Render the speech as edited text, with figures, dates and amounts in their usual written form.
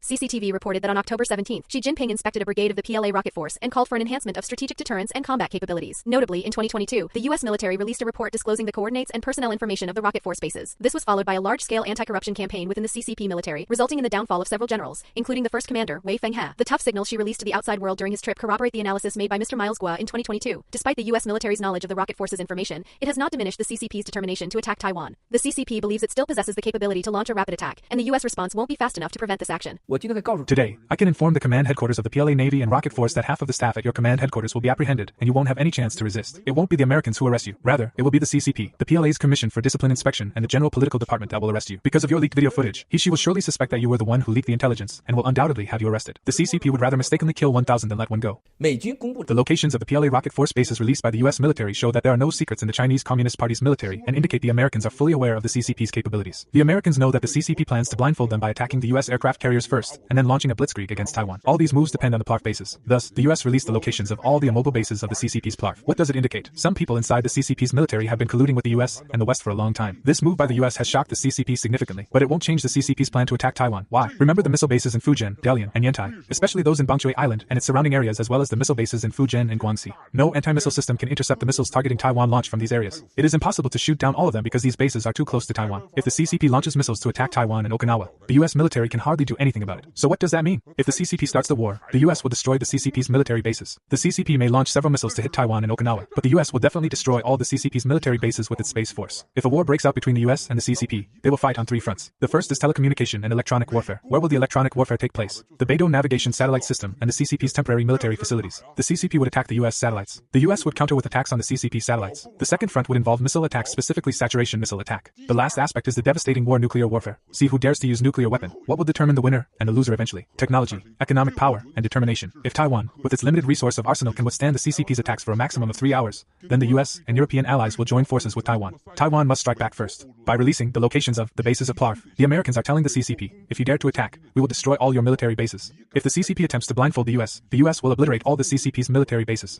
CCTV reported that on October 17, Xi Jinping inspected a brigade of the PLA rocket force and called for an enhancement of strategic deterrence and combat capabilities. Notably, in 2022, the U.S. military released a report disclosing the coordinates and personnel information of the rocket force bases. This was followed by a large-scale anti-corruption campaign within the CCP military, resulting in the downfall of several generals, including the first commander, Wei Fenghe. The tough signals Xi released to the outside world during his trip corroborate the analysis made by Mr. Miles Guo in 2022. Despite the U.S. military's knowledge of the rocket force's information, it has not diminished the CCP's determination to attack Taiwan. The CCP believes it still possesses the capability to launch a rapid attack, and the U.S. response won't be fast enough to prevent this action. Today, I can inform the command headquarters of the PLA Navy and Rocket Force that half of the staff at your command headquarters will be apprehended, and you won't have any chance to resist. It won't be the Americans who arrest you. Rather, it will be the CCP, the PLA's Commission for Discipline Inspection, and the General Political Department that will arrest you. Because of your leaked video footage, he/she will surely suspect that you were the one who leaked the intelligence, and will undoubtedly have you arrested. The CCP would rather mistakenly kill 1,000 than let one go. The locations of the PLA Rocket Force bases released by the U.S. military show that there are no secrets in the Chinese Communist Party's military and indicate the Americans are fully aware of the CCP's capabilities. The Americans know that the CCP plans to blindfold them by attacking the U.S. aircraft carriers first, and then launching a blitzkrieg against Taiwan. All these moves depend on the PLARF bases. Thus, the U.S. released the locations of all the immobile bases of the CCP's PLARF. What does it indicate? Some people inside the CCP's military have been colluding with the U.S. and the West for a long time. This move by the U.S. has shocked the CCP significantly, but it won't change the CCP's plan to attack Taiwan. Why? Remember the missile bases in Fujian, Dalian, and Yantai, especially those in Bangshui Island and its surrounding areas, as well as the missile bases in Fujian and Guangxi. No anti-missile system can intercept the missiles targeting Taiwan launched from these areas. It is impossible to shoot down all of them because these bases are too close to Taiwan. If the CCP launches missiles to attack Taiwan and Okinawa, the U.S. military can hardly do anything about it. So what does that mean? If the CCP starts the war, the U.S. will destroy the CCP's military bases. The CCP may launch several missiles to hit Taiwan and Okinawa, but the U.S. will definitely destroy all the CCP's military bases with its space force. If a war breaks out between the U.S. and the CCP, they will fight on three fronts. The first is telecommunication and electronic warfare. Where will the electronic warfare take place? The Beidou navigation satellite system and the CCP's temporary military facilities. The CCP would attack the U.S. satellites. The U.S. would counter with attacks on the CCP satellites. The second front would involve missile attacks, specifically saturation missile attack. The last aspect is the devastating war nuclear warfare. See who dares to use nuclear weapon. What will determine the winner and the loser eventually? Technology, economic power, and determination. If Taiwan, with its limited resource of arsenal, can withstand the CCP's attacks for a maximum of 3 hours, then the U.S. and European allies will join forces with Taiwan. Taiwan must strike back first. By releasing the locations of the bases of PLARF, the Americans are telling the CCP, if you dare to attack, we will destroy all your military bases. If the CCP attempts to blindfold the U.S. will obliterate all the CCP's military bases.